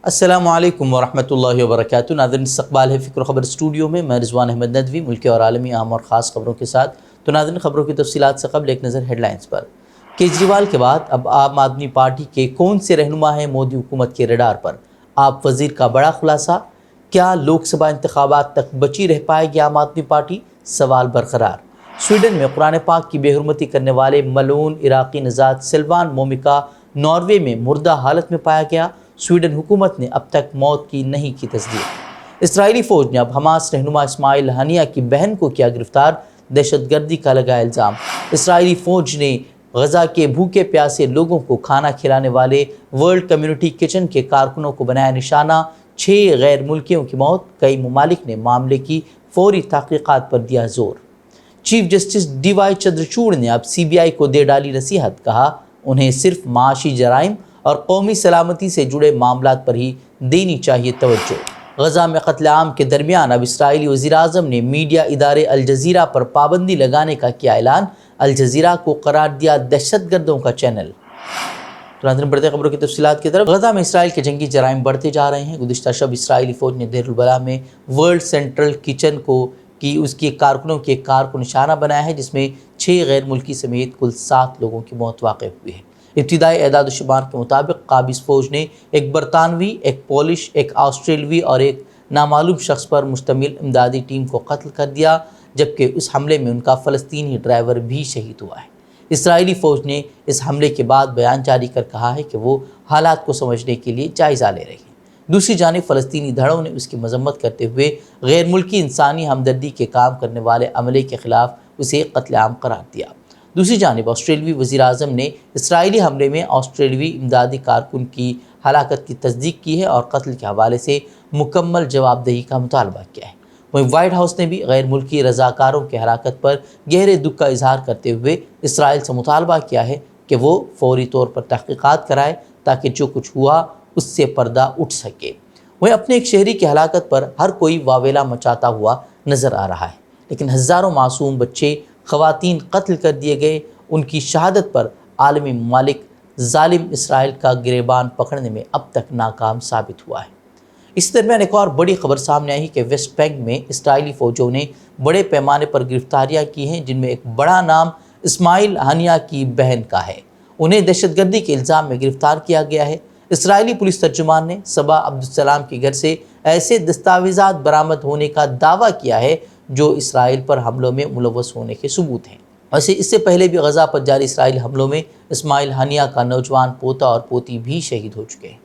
السلام علیکم ورحمۃ اللہ وبرکاتہ۔ ناظرین، استقبال ہے فکر و خبر اسٹوڈیو میں، میں رضوان احمد ندوی ملکی اور عالمی اہم اور خاص خبروں کے ساتھ۔ تو ناظرین، خبروں کی تفصیلات سے قبل ایک نظر ہیڈ لائنز پر۔ کیجریوال کے بعد اب عام آدمی پارٹی کے کون سے رہنما ہیں مودی حکومت کے ریڈار پر؟ آپ وزیر کا بڑا خلاصہ۔ کیا لوک سبھا انتخابات تک بچی رہ پائے گی عام آدمی پارٹی؟ سوال برقرار۔ سویڈن میں قرآن پاک کی بے حرمتی کرنے والے ملعون عراقی نژاد سلوان مومکا ناروے میں مردہ حالت میں پایا گیا۔ سویڈن حکومت نے اب تک موت کی نہیں کی تصدیق۔ اسرائیلی فوج نے اب حماس رہنما اسماعیل ہنیہ کی بہن کو کیا گرفتار، دہشت گردی کا لگایا الزام۔ اسرائیلی فوج نے غزہ کے بھوکے پیاسے لوگوں کو کھانا کھلانے والے ورلڈ کمیونٹی کچن کے کارکنوں کو بنایا نشانہ، 6 غیر ملکیوں کی موت۔ کئی ممالک نے معاملے کی فوری تحقیقات پر دیا زور۔ Chief justice D Y Chandrachud نے اب سی بی آئی کو دے ڈالی نصیحت، کہا انہیں صرف معاشی جرائم اور قومی سلامتی سے جڑے معاملات پر ہی دینی چاہیے توجہ۔ غزہ میں قتل عام کے درمیان اب اسرائیلی وزیر اعظم نے میڈیا ادارے الجزیرہ پر پابندی لگانے کا کیا اعلان، الجزیرہ کو قرار دیا دہشت گردوں کا چینل۔ بڑھتے خبروں کی تفصیلات کی طرف۔ غزہ میں اسرائیل کے جنگی جرائم بڑھتے جا رہے ہیں۔ گزشتہ شب اسرائیلی فوج نے دیر البلح میں ورلڈ سینٹرل کچن اس کے کارکنوں کی ایک کار کو نشانہ بنایا ہے، جس میں 6 غیر ملکی سمیت کل 7 لوگوں کی موت واقع ہوئی ہے۔ ابتدائی اعداد و شمار کے مطابق قابض فوج نے ایک برطانوی، ایک پولش، ایک آسٹریلوی اور ایک نامعلوم شخص پر مشتمل امدادی ٹیم کو قتل کر دیا، جبکہ اس حملے میں ان کا فلسطینی ڈرائیور بھی شہید ہوا ہے۔ اسرائیلی فوج نے اس حملے کے بعد بیان جاری کر کہا ہے کہ وہ حالات کو سمجھنے کے لیے جائزہ لے رہی ہے۔ دوسری جانب فلسطینی دھڑوں نے اس کی مذمت کرتے ہوئے غیر ملکی انسانی ہمدردی کے کام کرنے والے عملے کے خلاف اسے قتل عام قرار دیا۔ دوسری جانب آسٹریلوی وزیر اعظم نے اسرائیلی حملے میں آسٹریلوی امدادی کارکن کی ہلاکت کی تصدیق کی ہے اور قتل کے حوالے سے مکمل جواب دہی کا مطالبہ کیا ہے۔ وہیں وائٹ ہاؤس نے بھی غیر ملکی رضاکاروں کی ہلاکت پر گہرے دکھ کا اظہار کرتے ہوئے اسرائیل سے مطالبہ کیا ہے کہ وہ فوری طور پر تحقیقات کرائے تاکہ جو کچھ ہوا اس سے پردہ اٹھ سکے۔ وہیں اپنے ایک شہری کی ہلاکت پر ہر کوئی واویلا مچاتا ہوا نظر آ رہا ہے، لیکن ہزاروں معصوم بچے، خواتین قتل کر دیے گئے۔ ان کی شہادت پر عالمی ممالک ظالم اسرائیل کا گریبان پکڑنے میں اب تک ناکام ثابت ہوا ہے۔ اس درمیان ایک اور بڑی خبر سامنے آئی کہ ویسٹ بینک میں اسرائیلی فوجوں نے بڑے پیمانے پر گرفتاریاں کی ہیں، جن میں ایک بڑا نام اسماعیل ہنیہ کی بہن کا ہے۔ انہیں دہشت گردی کے الزام میں گرفتار کیا گیا ہے۔ اسرائیلی پولیس ترجمان نے صبا عبدالسلام کے گھر سے ایسے دستاویزات برآمد ہونے کا دعویٰ کیا ہے جو اسرائیل پر حملوں میں ملوث ہونے کے ثبوت ہیں۔ ویسے اس سے پہلے بھی غزہ پر جاری اسرائیلی حملوں میں اسماعیل ہنیہ کا نوجوان پوتا اور پوتی بھی شہید ہو چکے ہیں۔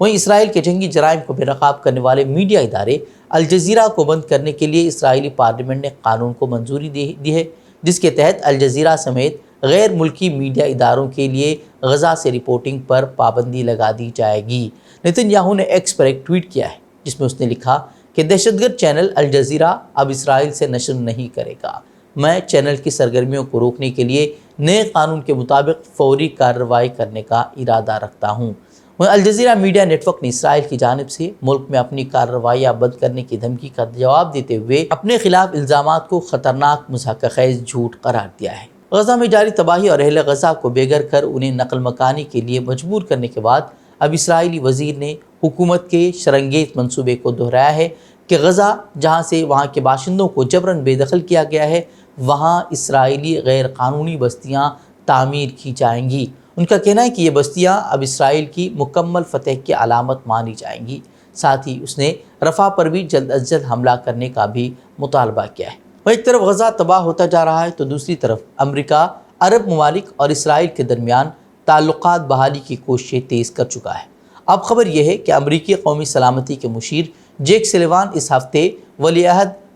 وہیں اسرائیل کے جنگی جرائم کو بے نقاب کرنے والے میڈیا ادارے الجزیرہ کو بند کرنے کے لیے اسرائیلی پارلیمنٹ نے قانون کو منظوری دی ہے، جس کے تحت الجزیرہ سمیت غیر ملکی میڈیا اداروں کے لیے غزہ سے رپورٹنگ پر پابندی لگا دی جائے گی۔ نتن یاہو نے ایکس پر ایک ٹویٹ کیا ہے، جس میں اس نے لکھا کہ دہشت گرد چینل الجزیرہ اب اسرائیل سے نشر نہیں کرے گا۔ میں چینل کی سرگرمیوں کو روکنے کے لیے نئے قانون کے مطابق فوری کارروائی کرنے کا ارادہ رکھتا ہوں۔ الجزیرہ میڈیا نیٹ ورک نے اسرائیل کی جانب سے ملک میں اپنی کارروائیاں بند کرنے کی دھمکی کا جواب دیتے ہوئے اپنے خلاف الزامات کو خطرناک مضحکہ خیز جھوٹ قرار دیا ہے۔ غزہ میں جاری تباہی اور اہل غزہ کو بے گھر کر انہیں نقل مکانی کے لیے مجبور کرنے کے بعد اب اسرائیلی وزیر نے حکومت کے شرنگیز منصوبے کو دہرایا ہے کہ غزہ جہاں سے وہاں کے باشندوں کو جبراً بے دخل کیا گیا ہے، وہاں اسرائیلی غیر قانونی بستیاں تعمیر کی جائیں گی۔ ان کا کہنا ہے کہ یہ بستیاں اب اسرائیل کی مکمل فتح کی علامت مانی جائیں گی۔ ساتھ ہی اس نے رفح پر بھی جلد از جلد حملہ کرنے کا بھی مطالبہ کیا ہے۔ وہ ایک طرف غزہ تباہ ہوتا جا رہا ہے تو دوسری طرف امریکہ عرب ممالک اور اسرائیل کے درمیان تعلقات بحالی کی کوششیں تیز کر چکا ہے۔ اب خبر یہ ہے کہ امریکی قومی سلامتی کے مشیر جیک سلیوان اس ہفتے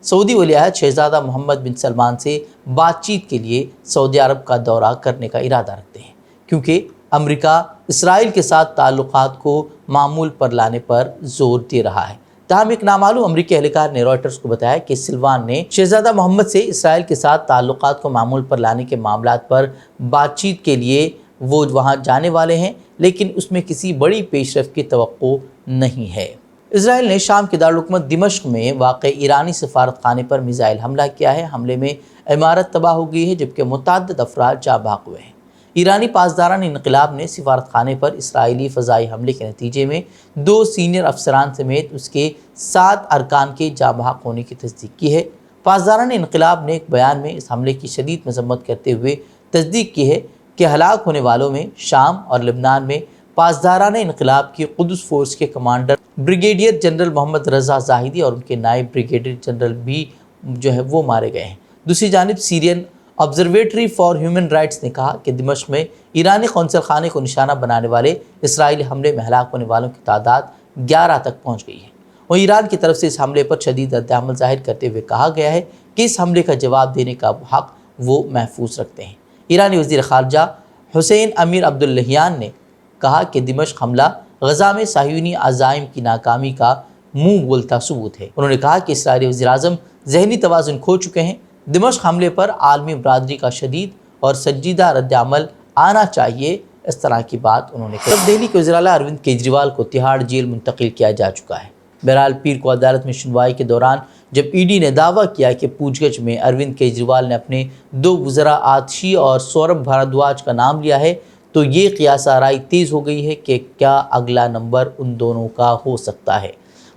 سعودی ولی عہد شہزادہ محمد بن سلمان سے بات چیت کے لیے سعودی عرب کا دورہ کرنے کا ارادہ رکھتے ہیں، کیونکہ امریکہ اسرائیل کے ساتھ تعلقات کو معمول پر لانے پر زور دے رہا ہے۔ تاہم ایک نامعلوم امریکی اہلکار نے رائٹرز کو بتایا کہ سلوان نے شہزادہ محمد سے اسرائیل کے ساتھ تعلقات کو معمول پر لانے کے معاملات پر بات چیت کے لیے وہ وہاں جانے والے ہیں، لیکن اس میں کسی بڑی پیش رفت کی توقع نہیں ہے۔ اسرائیل نے شام کے دارالحکومت دمشق میں واقع ایرانی سفارت خانے پر میزائل حملہ کیا ہے۔ حملے میں عمارت تباہ ہو گئی ہے، جبکہ متعدد افراد جاں بحق ہوئے ہیں۔ ایرانی پاسداران انقلاب نے سفارت خانے پر اسرائیلی فضائی حملے کے نتیجے میں 2 سینئر افسران سمیت اس کے 7 ارکان کے جاں بحق ہونے کی تصدیق کی ہے۔ پاسداران انقلاب نے ایک بیان میں اس حملے کی شدید مذمت کرتے ہوئے تصدیق کی ہے کہ ہلاک ہونے والوں میں شام اور لبنان میں پاسداران انقلاب کی قدس فورس کے کمانڈر بریگیڈیئر جنرل محمد رضا زاہدی اور ان کے نائب بریگیڈیئر جنرل بھی وہ مارے گئے ہیں۔ دوسری جانب سیرین آبزرویٹری فار ہیومن رائٹس نے کہا کہ دمشق میں ایرانی قونصل خانے کو نشانہ بنانے والے اسرائیلی حملے میں ہلاک ہونے والوں کی تعداد 11 تک پہنچ گئی ہے۔ وہ ایران کی طرف سے اس حملے پر شدید رد عمل ظاہر کرتے ہوئے کہا گیا ہے کہ اس حملے کا جواب دینے کا حق وہ محفوظ رکھتے ہیں۔ ایرانی وزیر خارجہ حسین امیر عبداللہیان نے کہا کہ دمشق حملہ غزہ میں صہیونی عزائم کی ناکامی کا منہ بولتا ثبوت ہے۔ انہوں نے کہا کہ اسرائیلی وزیر اعظم ذہنی توازن کھو چکے ہیں۔ دمشق حملے پر عالمی برادری کا شدید اور سنجیدہ رد عمل آنا چاہیے، اس طرح کی بات انہوں نے کہی۔ دہلی کے وزیر اعلیٰ اروند کیجریوال کو تہاڑ جیل منتقل کیا جا چکا ہے۔ بہرحال پیر کو عدالت میں سنوائی کے دوران جب ای ڈی نے دعویٰ کیا کہ پوچھ گچھ میں اروند کیجریوال نے اپنے 2 وزراء آتشی اور سوربھ بھاردواج کا نام لیا ہے تو یہ قیاس آرائی تیز ہو گئی ہے کہ کیا اگلا نمبر ان دونوں کا ہو سکتا ہے۔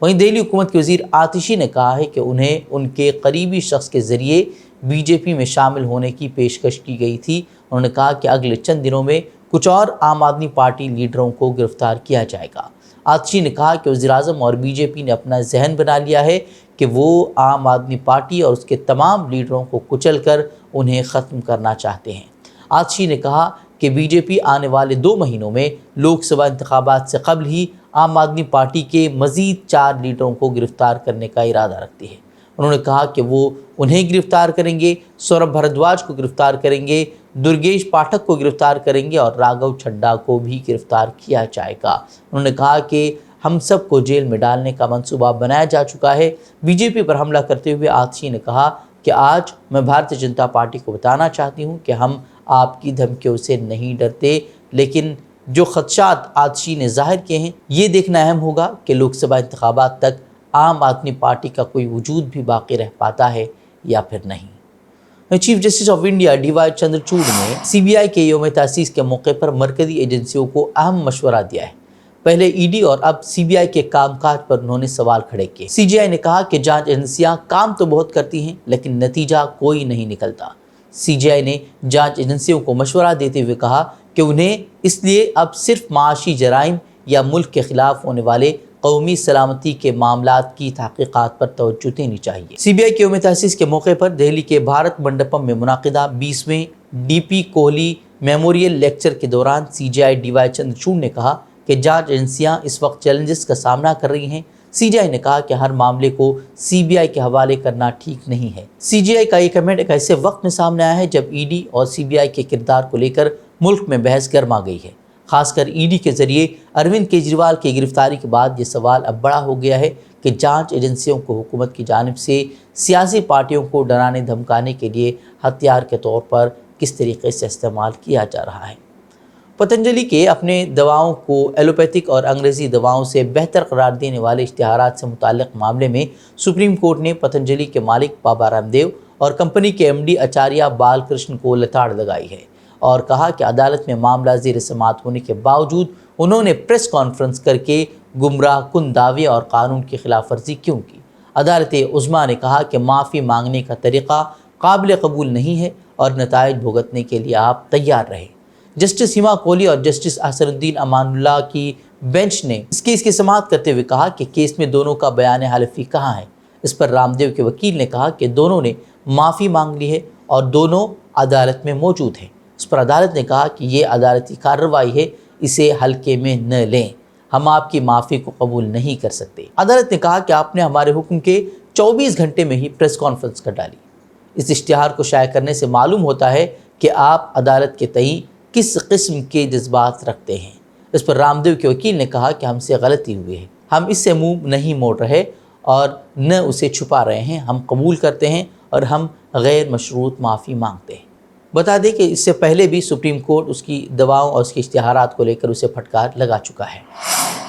وہیں دہلی حکومت کے وزیر آتشی نے کہا ہے کہ انہیں ان کے قریبی شخص کے ذریعے بی جے پی میں شامل ہونے کی پیشکش کی گئی تھی۔ انہوں نے کہا کہ اگلے چند دنوں میں کچھ اور عام آدمی پارٹی لیڈروں کو گرفتار کیا جائے گا۔ آتشی نے کہا کہ وزیر اعظم اور بی جے پی نے اپنا ذہن بنا لیا ہے کہ وہ عام آدمی پارٹی اور اس کے تمام لیڈروں کو کچل کر انہیں ختم کرنا چاہتے ہیں۔ آتشی نے کہا کہ بی جے پی آنے والے 2 مہینوں میں لوک سبھا انتخابات سے قبل ہی عام آدمی پارٹی کے مزید 4 لیڈروں کو گرفتار کرنے کا ارادہ رکھتی ہے۔ انہوں نے کہا کہ وہ انہیں گرفتار کریں گے، سوربھ بھاردواج کو گرفتار کریں گے، درگیش پاٹھک کو گرفتار کریں گے اور راگھو چھڈا کو بھی گرفتار کیا جائے گا۔ انہوں نے کہا کہ ہم سب کو جیل میں ڈالنے کا منصوبہ بنایا جا چکا ہے۔ بی جے پی پر حملہ کرتے ہوئے آتشی نے کہا کہ آج میں بھارتیہ جنتا پارٹی کو بتانا چاہتی ہوں کہ ہم آپ کی دھمکیوں سے نہیں ڈرتے، لیکن جو خدشات آتشی نے ظاہر کیے ہیں یہ دیکھنا اہم ہوگا کہ لوک سبھا انتخابات تک عام آدمی پارٹی کا کوئی وجود بھی باقی رہ پاتا ہے یا پھر نہیں۔ Chief justice of India D Y Chandrachud نے سی بی آئی کے یوم تاسیس کے موقع پر مرکزی ایجنسیوں کو اہم مشورہ دیا ہے۔ پہلے ای ڈی اور اب سی بی آئی کے کام کاج پر انہوں نے سوال کھڑے کیے۔ سی جی آئی نے کہا کہ جانچ ایجنسیاں کام تو بہت کرتی ہیں لیکن نتیجہ کوئی نہیں نکلتا۔ سی جی آئی نے جانچ ایجنسیوں کو مشورہ دیتے ہوئے کہا کہ انہیں اس لیے اب صرف معاشی جرائم یا ملک کے خلاف ہونے والے قومی سلامتی کے معاملات کی تحقیقات پر توجہ دینی چاہیے۔ سی بی آئی کے یوم تاسیس کے موقع پر دہلی کے بھارت منڈپم میں منعقدہ 20ویں D P Kohli memorial lecture کے دوران سی جی آئی ڈی وائی چندرچوڑ نے کہا کہ جانچ ایجنسیاں اس وقت چیلنجز کا سامنا کر رہی ہیں۔ سی جی آئی نے کہا کہ ہر معاملے کو سی بی آئی کے حوالے کرنا ٹھیک نہیں ہے۔ سی جی آئی کا یہ کمنٹ ایک ایسے وقت میں سامنے آیا ہے جب ای ڈی اور سی بی آئی کے کردار کو لے کر ملک میں بحث گرما گئی ہے۔ خاص کر ای ڈی کے ذریعے اروند کیجریوال کی گرفتاری کے بعد یہ سوال اب بڑا ہو گیا ہے کہ جانچ ایجنسیوں کو حکومت کی جانب سے سیاسی پارٹیوں کو ڈرانے دھمکانے کے لیے ہتھیار کے طور پر کس طریقے سے استعمال کیا جا رہا ہے۔ پتنجلی کے اپنے دواؤں کو ایلوپیتھک اور انگریزی دواؤں سے بہتر قرار دینے والے اشتہارات سے متعلق معاملے میں سپریم کورٹ نے پتنجلی کے مالک بابا رام دیو اور کمپنی کے ایم ڈی آچاریہ بال کرشن کو لتاڑ لگائی ہے اور کہا کہ عدالت میں معاملہ زیر سماعت ہونے کے باوجود انہوں نے پریس کانفرنس کر کے گمراہ کن دعوے اور قانون کی خلاف ورزی کیوں کی۔ عدالت عظمیٰ نے کہا کہ معافی مانگنے کا طریقہ قابل قبول نہیں ہے اور نتائج بھگتنے کے لیے آپ تیار رہے۔ جسٹس ہیما کوہلی اور جسٹس احسن الدین امان اللہ کی بینچ نے اس کیس کی سماعت کرتے ہوئے کہا کہ کیس میں دونوں کا بیان حلفی کہاں ہے۔ اس پر رام دیو کے وکیل نے کہا کہ دونوں نے معافی مانگ لی ہے اور دونوں عدالت میں موجود ہیں۔ اس پر عدالت نے کہا کہ یہ عدالتی کارروائی ہے، اسے ہلکے میں نہ لیں، ہم آپ کی معافی کو قبول نہیں کر سکتے۔ عدالت نے کہا کہ آپ نے ہمارے حکم کے 24 گھنٹے میں ہی پریس کانفرنس کر ڈالی۔ اس اشتہار کو شائع کرنے سے معلوم ہوتا ہے کہ آپ عدالت کے تئیں کس قسم کے جذبات رکھتے ہیں۔ اس پر رام دیو کے وکیل نے کہا کہ ہم سے غلطی ہوئی ہے، ہم اس سے منہ نہیں موڑ رہے اور نہ اسے چھپا رہے ہیں، ہم قبول کرتے ہیں اور ہم غیر مشروط معافی مانگتے ہیں۔ بتا دیں کہ اس سے پہلے بھی سپریم کورٹ اس کی دواؤں اور اس کے اشتہارات کو لے کر اسے پھٹکار لگا چکا ہے۔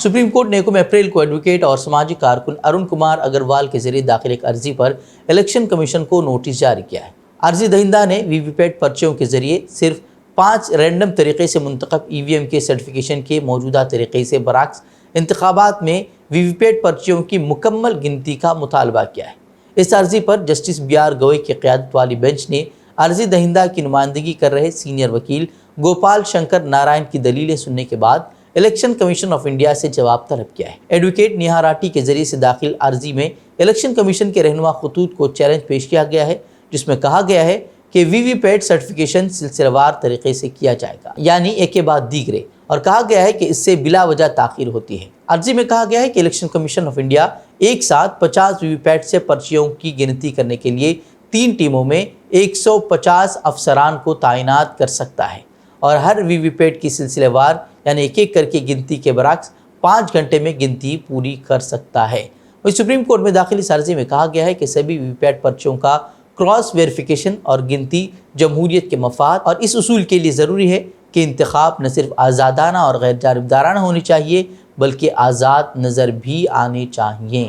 سپریم کورٹ نے 1 اپریل کو ایڈوکیٹ اور سماجی کارکن ارون کمار اگروال کے ذریعے داخل ایک عرضی پر الیکشن کمیشن کو نوٹس جاری کیا ہے۔ عرضی دہندہ نے وی وی پیٹ پرچیوں کے ذریعے صرف 5 رینڈم طریقے سے منتخب EVM کے سرٹیفیکیشن کے موجودہ طریقے سے برعکس انتخابات میں VVPAT پرچیوں کی مکمل گنتی کا مطالبہ کیا ہے۔ اس عرضی پر جسٹس BR گوئی کی قیادت والی بینچ نے عرضی دہندہ کی نمائندگی کر رہے سینئر وکیل گوپال شنکر نارائن کی دلیلیں سننے کے بعد الیکشن کمیشن آف انڈیا سے جواب طلب کیا ہے۔ ایڈوکیٹ نیہا راٹی کے ذریعے سے داخل عرضی میں الیکشن کمیشن کے رہنما خطوط کو چیلنج پیش کیا گیا ہے، جس میں کہا گیا ہے کہ VVPAT سرٹیفیکیشن سلسلہ وار طریقے سے کیا جائے گا، یعنی ایک کے بعد دیگرے، اور کہا گیا ہے کہ اس سے بلا وجہ تاخیر ہوتی ہے۔ عرضی میں کہا گیا ہے کہ الیکشن کمیشن آف انڈیا ایک ساتھ 50 VVPAT سے پرچیوں کی گنتی کرنے کے لیے 3 ٹیموں میں 150 افسران کو تعینات کر سکتا ہے اور ہر VVPAT کی سلسلہ وار یعنی ایک ایک کر کے گنتی کے برعکس 5 گھنٹے میں گنتی پوری کر سکتا ہے۔ وہیں سپریم کورٹ میں داخل اس عرضی میں کہا گیا ہے کہ سبھی VVPAT پرچیوں کا کراس ویریفیکیشن اور گنتی جمہوریت کے مفاد اور اس اصول کے لیے ضروری ہے کہ انتخاب نہ صرف آزادانہ اور غیر جانبدارانہ ہونی چاہیے بلکہ آزاد نظر بھی آنے چاہیے۔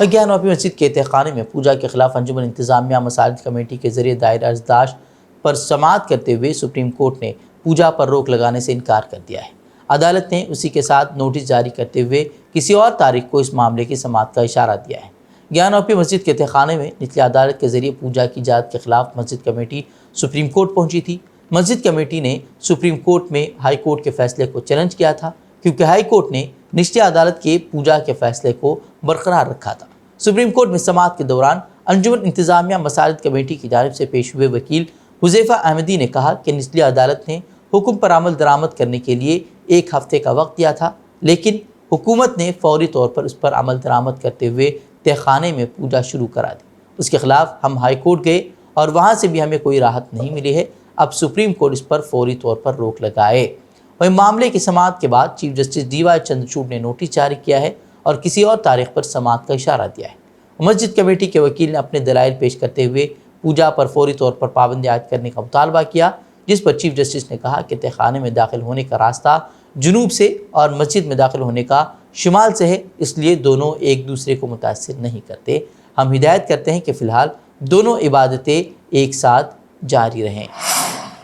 گیان واپی مسجد کے تہخانے میں پوجا کے خلاف انجمن انتظامیہ مساجد کمیٹی کے ذریعے دائر ارزداشت پر سماعت کرتے ہوئے سپریم کورٹ نے پوجا پر روک لگانے سے انکار کر دیا ہے۔ عدالت نے اسی کے ساتھ نوٹس جاری کرتے ہوئے کسی اور تاریخ کو اس معاملے کی سماعت کا اشارہ دیا ہے۔ گیان واپی مسجد کے تہخانے میں نچلی عدالت کے ذریعے پوجا کی اجازت کے خلاف مسجد کمیٹی سپریم کورٹ پہنچی تھی۔ مسجد کمیٹی نے سپریم کورٹ میں ہائی کورٹ کے فیصلے کو چیلنج کیا تھا کیونکہ ہائی کورٹ نے نچلی عدالت کے پوجا کے فیصلے کو برقرار رکھا تھا۔ سپریم کورٹ میں سماعت کے دوران انجمن انتظامیہ مساجد کمیٹی کی جانب سے پیش ہوئے وکیل حذیفہ احمدی نے کہا کہ نچلی عدالت نے حکم پر عمل درآمد کرنے کے لیے 1 ہفتے کا وقت دیا تھا، لیکن حکومت نے فوری طور پر اس پر عمل درآمد کرتے ہوئے تہخانے میں پوجا شروع کرا دی۔ اس کے خلاف ہم ہائی کورٹ گئے اور وہاں سے بھی ہمیں کوئی راحت نہیں ملی ہے۔ اب سپریم کورٹ اس پر فوری طور پر روک لگائے۔ وہیں معاملے کی سماعت کے بعد چیف جسٹس DY چندرچوڑ نے نوٹس جاری کیا ہے اور کسی اور تاریخ پر سماعت کا اشارہ دیا ہے۔ مسجد کمیٹی کے وکیل نے اپنے دلائل پیش کرتے ہوئے پوجا پر فوری طور پر پابندی عائد کرنے کا مطالبہ کیا، جس پر چیف جسٹس نے کہا کہ تہخانے میں داخل ہونے کا راستہ جنوب سے اور مسجد میں داخل ہونے کا شمال سے ہے، اس لیے دونوں ایک دوسرے کو متاثر نہیں کرتے۔ ہم ہدایت کرتے ہیں کہ فی الحال دونوں عبادتیں ایک ساتھ جاری رہیں۔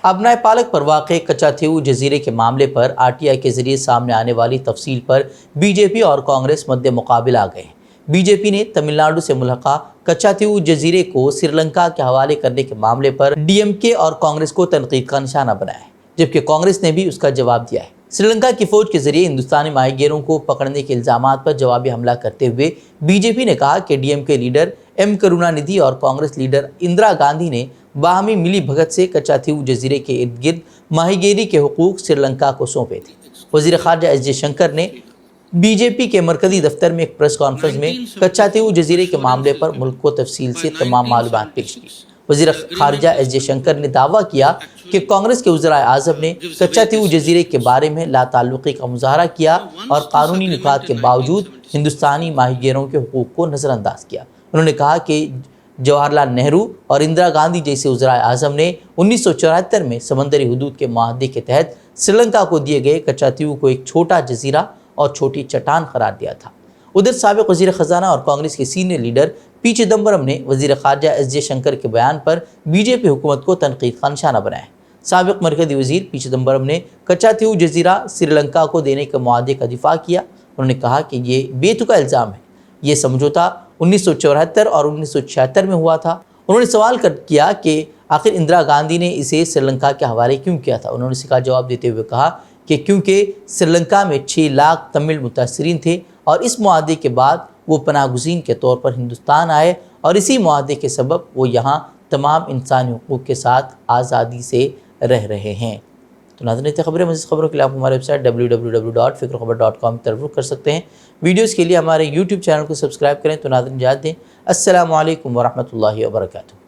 ابنائے پالک پر واقع کچاتھیو جزیرے کے معاملے پر RTI کے ذریعے سامنے آنے والی تفصیل پر BJP اور کانگریس مد مقابل آ گئے ہیں۔ BJP نے تمل ناڈو سے ملحقہ کچاتھیو جزیرے کو سری لنکا کے حوالے کرنے کے معاملے پر DMK اور کانگریس کو تنقید کا نشانہ بنایا ہے، جبکہ کانگریس نے بھی اس کا جواب دیا ہے۔ سری لنکا کی فوج کے ذریعے ہندوستانی ماہی گیروں کو پکڑنے کے الزامات پر جوابی حملہ کرتے ہوئے BJP نے کہا کہ DMK لیڈر M کروناندھی اور کانگریس لیڈر اندرا گاندھی نے باہمی ملی بھگت سے کچاتھیو جزیرے کے ارد گرد ماہی گیری کے حقوق سری لنکا کو سونپے تھے۔ وزیر خارجہ ایس جے شنکر نے BJP کے مرکزی دفتر میں ایک پریس کانفرنس میں کچاتھیو جزیرے کے معاملے پر ملک کو تفصیل سے تمام معلومات پیش کی۔ وزیر خارجہ ایس جے شنکر نے دعویٰ کیا کہ کانگریس کے وزراء اعظم نے کچاتھیو جزیرے کے بارے میں لا تعلقی کا مظاہرہ کیا اور قانونی نکات کے باوجود ہندوستانی ماہی گیروں کے حقوق کو نظر انداز کیا۔ انہوں نے کہا کہ جواہر لال نہرو اور اندرا گاندھی جیسے وزراء اعظم نے 1974 میں سمندری حدود کے معاہدے کے تحت سری لنکا کو دیے گئے کچاتھیو کو ایک چھوٹا جزیرہ اور چھوٹی چٹان قرار دیا تھا۔ ادھر سابق وزیر خزانہ اور کانگریس کے سینئر لیڈر پی چدمبرم نے وزیر خارجہ ایس جے شنکر کے بیان پر BJP حکومت کو تنقید کا نشانہ بنایا ہے۔ سابق مرکزی وزیر پی چدمبرم نے کچاتھیو جزیرہ سری لنکا کو دینے کے معاہدے کا دفاع کیا۔ انہوں نے کہا کہ یہ بے تکا الزام ہے۔ یہ سمجھوتا 1974 اور 1976 میں ہوا تھا۔ انہوں نے سوال کیا کہ آخر اندرا گاندھی نے اسے سری لنکا کے حوالے کیوں کیا تھا۔ انہوں نے اس کا جواب دیتے ہوئے کہا کہ کیونکہ سری لنکا میں 6 لاکھ تمل متاثرین تھے اور اس معاہدے کے بعد وہ پناہ گزین کے طور پر ہندوستان آئے اور اسی معاہدے کے سبب وہ یہاں تمام انسانی حقوق کے ساتھ آزادی سے رہ رہے ہیں۔ تو ناظرین خبریں، مزید خبروں کے لیے آپ ہمارے ویب سائٹ www.fikrkhabar.com کی طرف رخ کر سکتے ہیں۔ ویڈیوز کے لیے ہمارے YouTube چینل کو سبسکرائب کریں۔ تو ناظرین اجازت دیں، السلام علیکم ورحمۃ اللہ وبرکاتہ۔